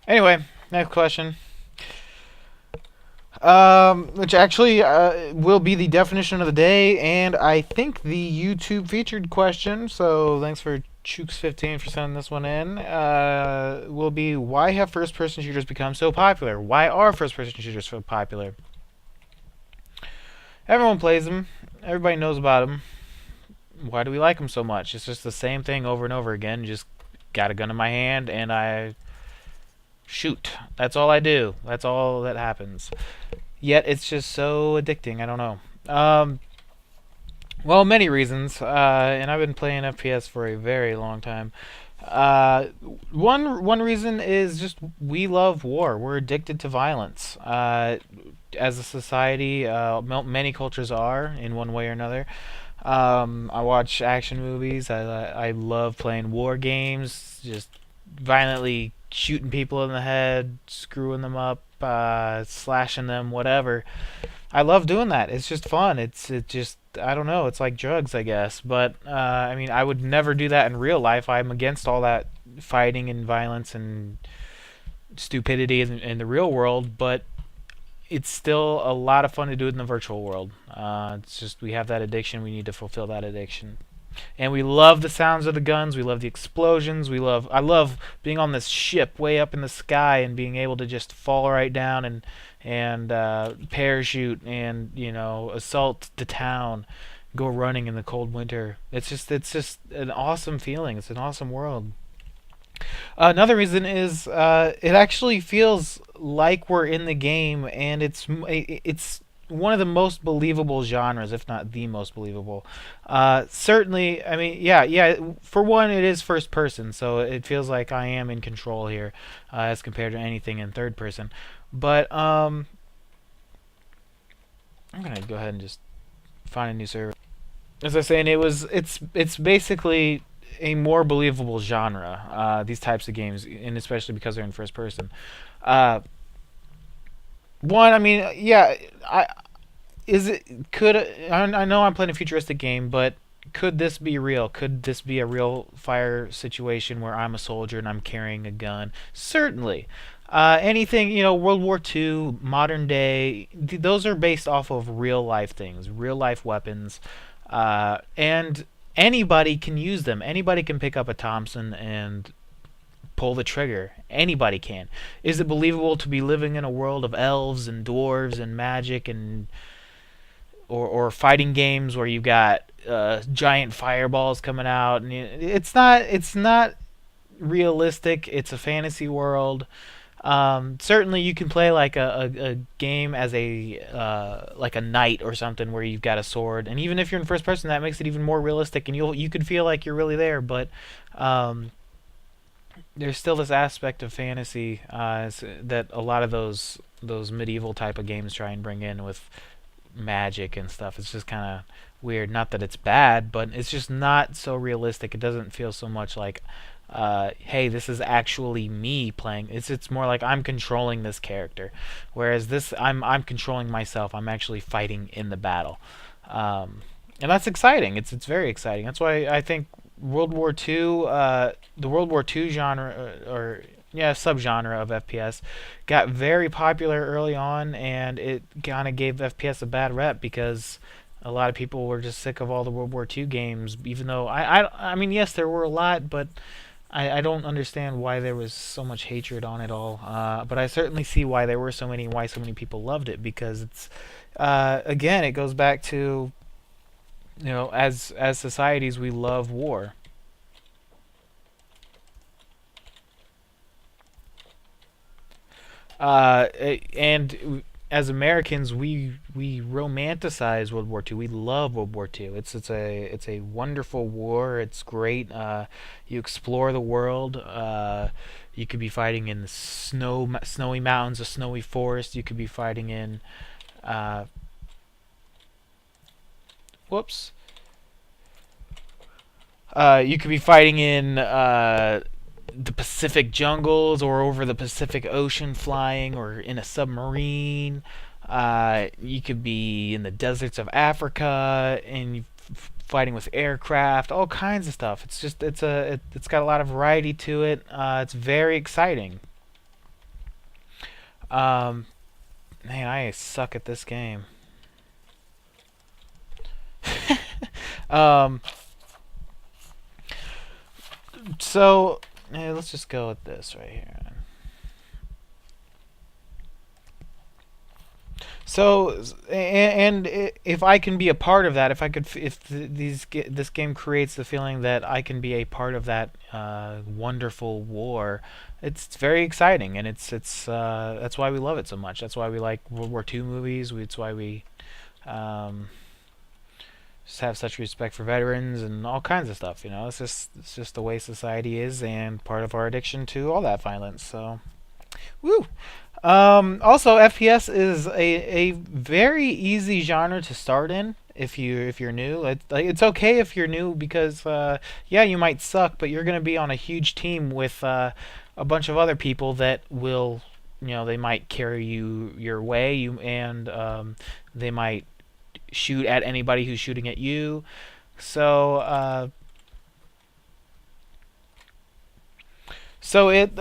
Anyway, next question. Which actually will be the definition of the day, and I think the YouTube featured question. So thanks for Chooks15 for sending this one in. Will be, why have first-person shooters become so popular? Why are first-person shooters so popular? Everyone plays them. Everybody knows about them. Why do we like them so much? It's just the same thing over and over again. Just got a gun in my hand and I shoot. That's all I do. That's all that happens. Yet it's just so addicting. I don't know. Well, many reasons, and I've been playing FPS for a very long time. Uh, one reason is just we love war. We're addicted to violence. As a society, many cultures are in one way or another. I watch action movies. I love playing war games. Just violently shooting people in the head, screwing them up, slashing them, whatever. I love doing that. It's just fun. It just, I don't know. It's like drugs, I guess. But I mean, I would never do that in real life. I'm against all that fighting and violence and stupidity in the real world. But it's still a lot of fun to do it in the virtual world. It's just we have that addiction. We need to fulfill that addiction. And we love the sounds of the guns. We love the explosions. I love being on this ship way up in the sky and being able to just fall right down and parachute and assault the town, go running in the cold winter. It's just an awesome feeling. It's an awesome world. Another reason is it actually feels like we're in the game, and it's one of the most believable genres, if not the most believable. Certainly, I mean, yeah. For one, it is first person, so it feels like I am in control here, as compared to anything in third person. But I'm gonna go ahead and just find a new server. As I was saying, it's basically a more believable genre. These types of games, and especially because they're in first person. Uh, One, I mean, yeah, I is it could I know I'm playing a futuristic game, but could this be real? Could this be a real fire situation where I'm a soldier and I'm carrying a gun? Certainly. Anything, World War II, modern day, those are based off of real life things, real life weapons, and anybody can use them. Anybody can pick up a Thompson and pull the trigger. Anybody can. Is it believable to be living in a world of elves and dwarves and magic and or fighting games where you've got giant fireballs coming out? And it's not realistic. It's a fantasy world. Certainly, you can play like a game as a like a knight or something where you've got a sword, and even if you're in first person, that makes it even more realistic, and you could feel like you're really there. But um, there's still this aspect of fantasy that a lot of those medieval type of games try and bring in with magic and stuff. It's just kind of weird. Not that it's bad, but it's just not so realistic. It doesn't feel so much like, hey, this is actually me playing. It's more like I'm controlling this character, whereas this I'm controlling myself. I'm actually fighting in the battle, and that's exciting. It's very exciting. That's why I think World War II, the World War II genre or yeah, subgenre of FPS got very popular early on, and it kind of gave FPS a bad rep because a lot of people were just sick of all the World War II games. Even though I mean, yes, there were a lot, but I don't understand why there was so much hatred on it all. But I certainly see why there were so many, why so many people loved it, because it's again, it goes back to as societies we love war. And as Americans, we romanticize World War II. We love World War II. It's a wonderful war. It's great. You explore the world. You could be fighting in the snowy mountains, a snowy forest. You could be fighting in uh, whoops. You could be fighting in the Pacific jungles or over the Pacific Ocean flying or in a submarine. You could be in the deserts of Africa and fighting with aircraft, all kinds of stuff. It's got a lot of variety to it. It's very exciting. Um, Man, I suck at this game. um, so let's just go with this right here. So, if I can be a part of that, if I could, if this game creates the feeling that I can be a part of that wonderful war, it's very exciting, and it's that's why we love it so much. That's why we like World War II movies. It's why we um, just have such respect for veterans and all kinds of stuff. You know, it's just the way society is, and part of our addiction to all that violence. So, woo. Also, FPS is a very easy genre to start in if you're new. It's okay if you're new because yeah, you might suck, but you're gonna be on a huge team with a bunch of other people that will, they might carry your way. They might shoot at anybody who's shooting at you. So so it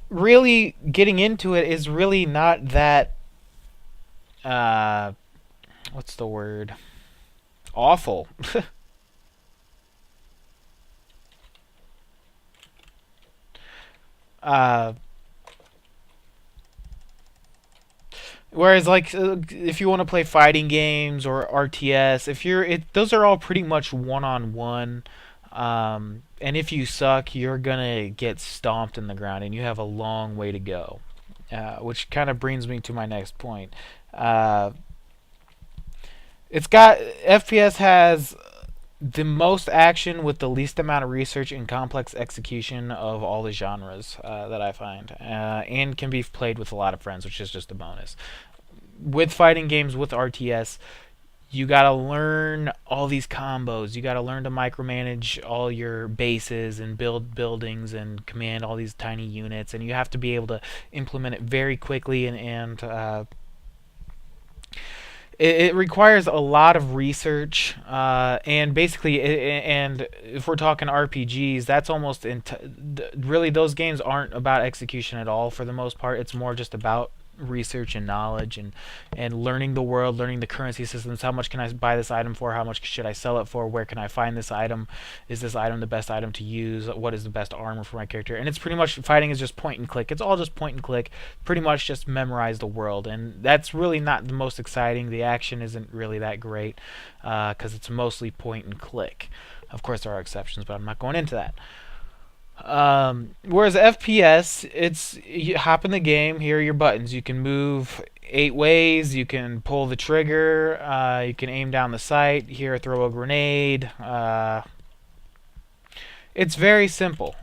really getting into it is really not that uh what's the word, awful. uh Whereas, like, if you want to play fighting games or RTS, if you're those are all pretty much one-on-one. And if you suck, you're gonna get stomped in the ground, and you have a long way to go. Which kind of brings me to my next point. Uh, it's got FPS has the most action with the least amount of research and complex execution of all the genres that I find, and can be played with a lot of friends, which is just a bonus. With fighting games, with RTS, you gotta learn all these combos. You gotta learn to micromanage all your bases and build buildings and command all these tiny units, and you have to be able to implement it very quickly. And it requires a lot of research. And basically, and if we're talking RPGs, that's almost really, those games aren't about execution at all for the most part. It's more just about research and knowledge, and learning the world, learning the currency systems. How much can I buy this item for? How much should I sell it for? Where can I find this item? Is this item the best item to use? What is the best armor for my character? And it's pretty much, fighting is just point and click. It's all just point and click. Pretty much just memorize the world, and that's really not the most exciting. The action isn't really that great because it's mostly point and click. Of course, there are exceptions, but I'm not going into that. Whereas FPS, it's, you hop in the game. Here are your buttons. You can move 8 ways. You can pull the trigger. You can aim down the sight. Here, throw a grenade. It's very simple.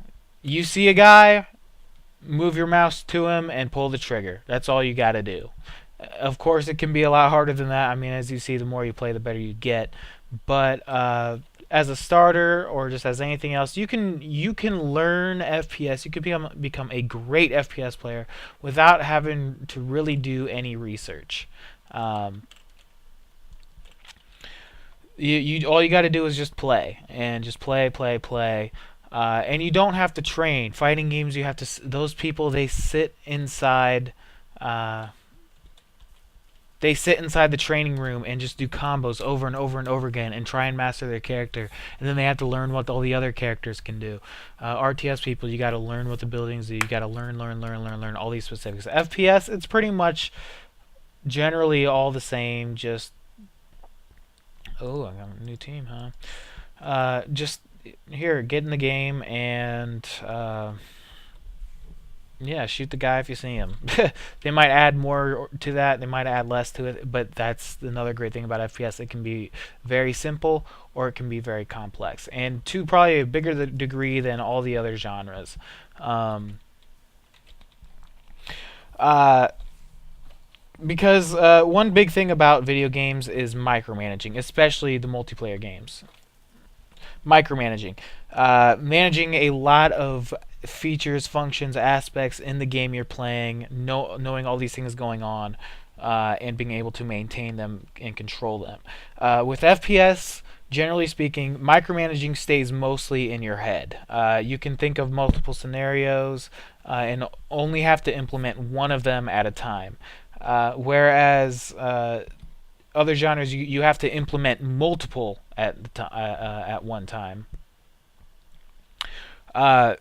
You see a guy, move your mouse to him and pull the trigger. That's all you got to do. Of course, it can be a lot harder than that. I mean, as you see, the more you play, the better you get. But as a starter, or just as anything else, you can learn FPS. You can become a great FPS player without having to really do any research. Um, you all you got to do is just play, and just play, play, play. And you don't have to train. Fighting games, you have to. Those people, they sit inside. Uh, they sit inside the training room and just do combos over and over and over again and try and master their character, and then they have to learn what all the other characters can do. RTS people, you got to learn what the buildings do. You got to learn all these specifics. FPS, it's pretty much generally all the same. Just, oh, I got a new team, huh? Just here, get in the game and yeah, shoot the guy if you see him. They might add more to that, they might add less to it, but that's another great thing about FPS. It can be very simple, or it can be very complex, and to probably a bigger degree than all the other genres. Um, uh, because one big thing about video games is micromanaging, especially the multiplayer games. Micromanaging, managing a lot of features, functions, aspects in the game you're playing, knowing all these things going on, and being able to maintain them and control them. With FPS, generally speaking, micromanaging stays mostly in your head. You can think of multiple scenarios and only have to implement one of them at a time. Whereas other genres, you have to implement multiple at one time. Uh,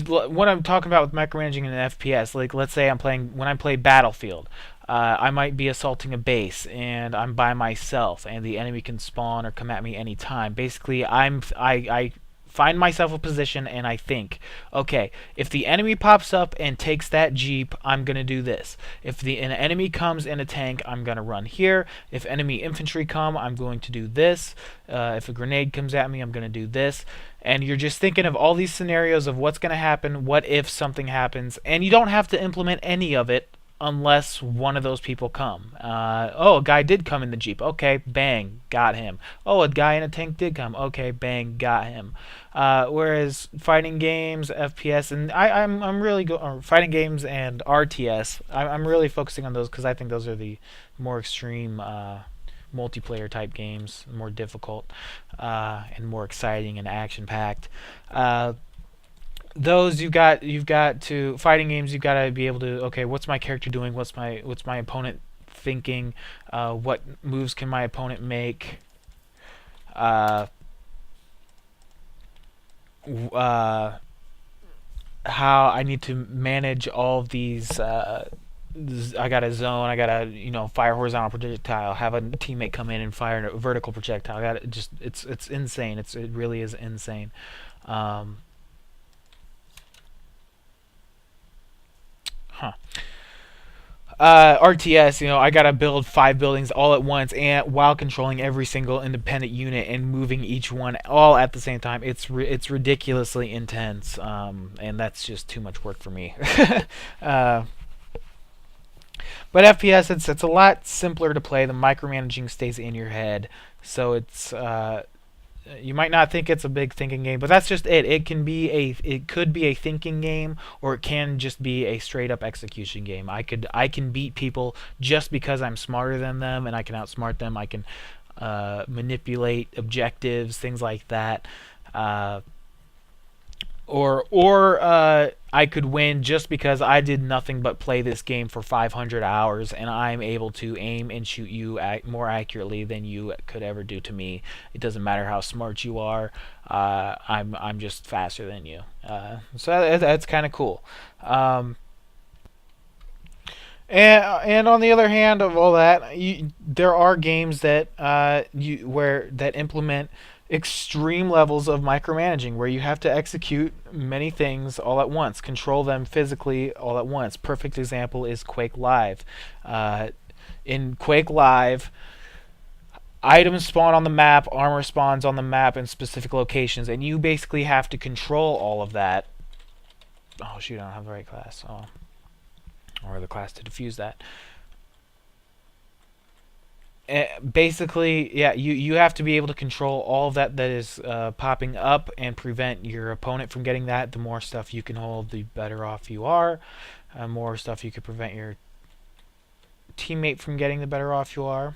what I'm talking about with micromanaging in an FPS, like let's say I'm playing when I play Battlefield, I might be assaulting a base and I'm by myself, and the enemy can spawn or come at me anytime. Basically, I find myself a position and I think, okay, if the enemy pops up and takes that jeep, I'm gonna do this. If an enemy comes in a tank, I'm gonna run here. If enemy infantry come, I'm going to do this. If a grenade comes at me, I'm gonna do this. And you're just thinking of all these scenarios of what's gonna happen, what if something happens, and you don't have to implement any of it unless one of those people come. Oh, a guy did come in the jeep. Okay, bang, got him. Oh, a guy in a tank did come. Okay, bang, got him. Whereas fighting games, FPS, and I'm really or fighting games and RTS. I'm really focusing on those because I think those are the more extreme multiplayer type games, more difficult and more exciting and action packed. Those you've got to fighting games. You've got to be able to, okay, what's my character doing? What's my opponent thinking? What moves can my opponent make? Uh, uh, how I need to manage all of these. I got a zone. I got to fire horizontal projectile. Have a teammate come in and fire a vertical projectile. I got to just it's insane. It really is insane. Um, huh. RTS, I gotta build 5 buildings all at once, and while controlling every single independent unit and moving each one all at the same time. It's ridiculously intense, and that's just too much work for me. uh, but FPS, it's a lot simpler to play. The micromanaging stays in your head, so it's you might not think it's a big thinking game, but that's just it. It could be a thinking game, or it can just be a straight up execution game. I can beat people just because I'm smarter than them and I can outsmart them. I can manipulate objectives, things like that. Uh, or I could win just because I did nothing but play this game for 500 hours and I'm able to aim and shoot you more accurately than you could ever do to me. It doesn't matter how smart you are. I'm just faster than you. So that's kind of cool. Um, and on the other hand of all that, there are games that that implement extreme levels of micromanaging where you have to execute many things all at once, control them physically all at once. Perfect example is Quake Live. Uh, in Quake Live, items spawn on the map, armor spawns on the map in specific locations, and you basically have to control all of that. Oh shoot, I don't have the right class. Oh, or the class to defuse that. Basically, yeah, you have to be able to control all of that is popping up and prevent your opponent from getting that. The more stuff you can hold, the better off you are. More stuff you can prevent your teammate from getting, the better off you are.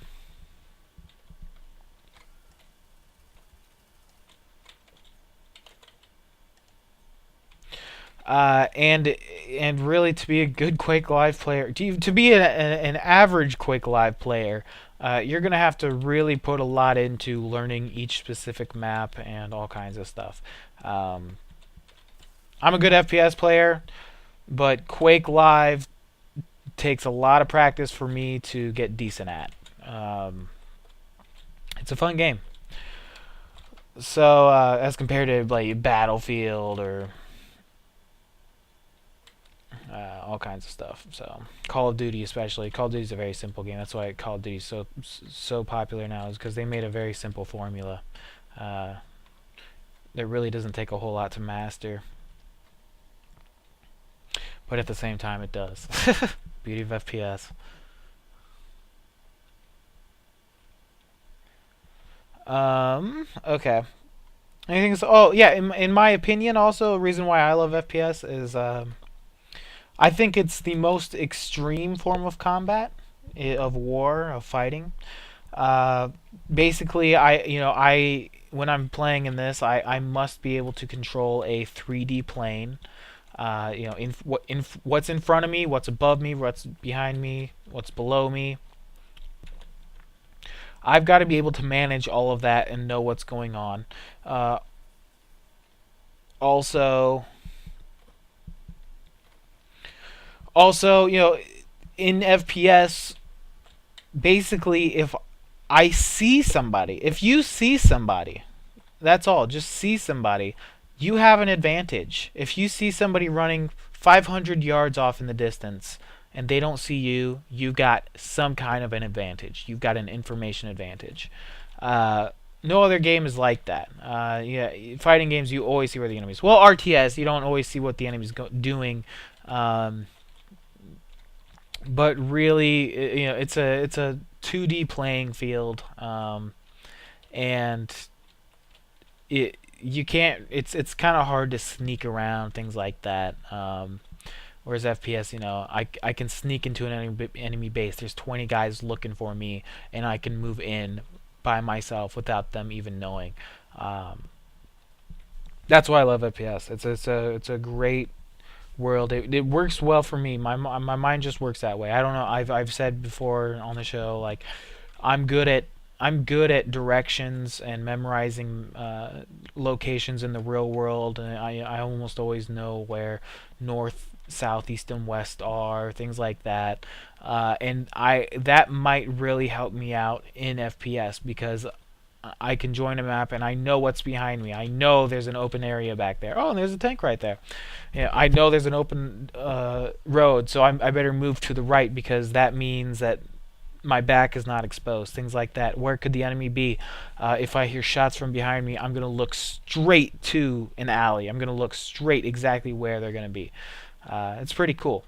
And really, to be a good Quake Live player, to be an average Quake Live player, you're gonna have to really put a lot into learning each specific map and all kinds of stuff. Um, I'm a good FPS player, but Quake Live takes a lot of practice for me to get decent at. Um, it's a fun game. So as compared to like Battlefield or all kinds of stuff. So Call of Duty, especially Call of Duty is a very simple game. That's why Call of Duty is so popular now, is because they made a very simple formula. Uh, that really doesn't take a whole lot to master, but at the same time, it does. Beauty of FPS. Okay. Anything? Oh yeah. In my opinion, also a reason why I love FPS is I think it's the most extreme form of combat, of war, of fighting. Uh, basically, I when I'm playing in this, I must be able to control a 3D plane. What's in front of me, what's above me, what's behind me, what's below me. I've got to be able to manage all of that and know what's going on. Uh, also, also, in FPS, basically, if I see somebody, if you see somebody, that's all. Just see somebody. You have an advantage. If you see somebody running 500 yards off in the distance and they don't see you, you got some kind of an advantage. You've got an information advantage. Uh, no other game is like that. Yeah, fighting games you always see where the enemies. Well, RTS you don't always see what the enemy's doing, um, but really, it's a 2D playing field, and it you can't. It's kind of hard to sneak around things like that. Whereas FPS, I can sneak into an enemy base. There's 20 guys looking for me, and I can move in by myself without them even knowing. Um, that's why I love FPS. It's a great world. It works well for me. My mind just works that way. I don't know. I've said before on the show, like, I'm good at I'm good at directions and memorizing locations in the real world, and I almost always know where north, south, east, and west are, things like that. And I that might really help me out in FPS because I can join a map and I know what's behind me. I know there's an open area back there. Oh, and there's a tank right there. Yeah, I know there's an open road, so I better move to the right because that means that my back is not exposed. Things like that. Where could the enemy be? If I hear shots from behind me, I'm going to look straight to an alley. I'm going to look straight exactly where they're going to be. It's pretty cool.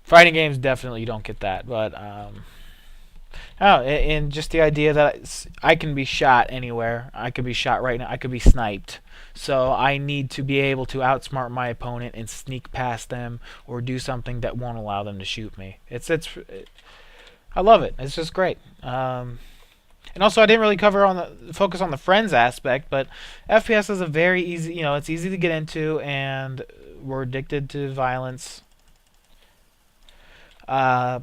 Fighting games definitely you don't get that, but oh, and just the idea that I can be shot anywhere. I could be shot right now. I could be sniped. So I need to be able to outsmart my opponent and sneak past them or do something that won't allow them to shoot me. I love it. It's just great. And also, I didn't really cover on the focus on the friends aspect, but FPS is a very easy. It's easy to get into, and we're addicted to violence. Uh,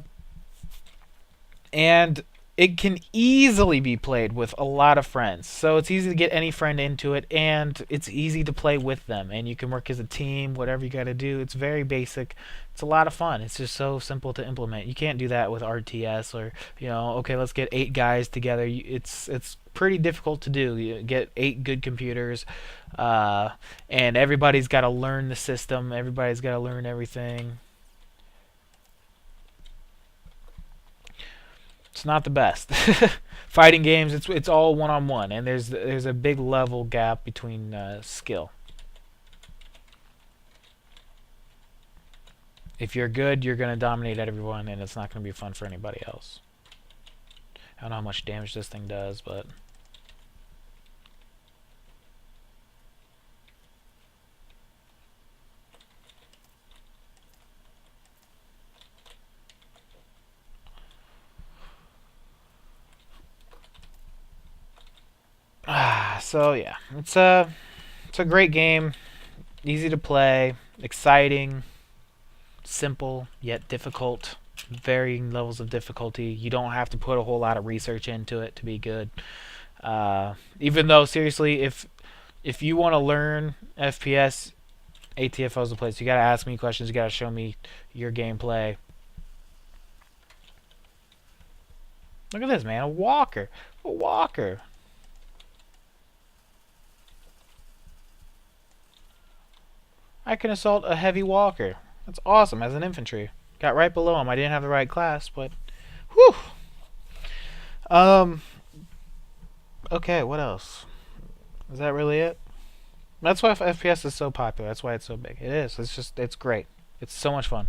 and it can easily be played with a lot of friends. So it's easy to get any friend into it, and it's easy to play with them. And you can work as a team, whatever you got to do. It's very basic. It's a lot of fun. It's just so simple to implement. You can't do that with RTS or okay, let's get 8 guys together. It's pretty difficult to do. You get 8 good computers, and everybody's got to learn the system. Everybody's got to learn everything. It's not the best. Fighting games, it's all one on one, and there's a big level gap between skill. If you're good, you're gonna dominate everyone, and it's not gonna be fun for anybody else. I don't know how much damage this thing does, but so yeah, it's a great game, easy to play, exciting, simple yet difficult, varying levels of difficulty. You don't have to put a whole lot of research into it to be good. Even though seriously, if you want to learn FPS, ATFO is the place. You gotta ask me questions. You gotta show me your gameplay. Look at this, man. A walker. A walker. I can assault a heavy walker. That's awesome as an infantry. Got right below him. I didn't have the right class, but whew. Um. Okay, what else? Is that really it? That's why FPS is so popular. That's why it's so big. It is. It's great. It's so much fun.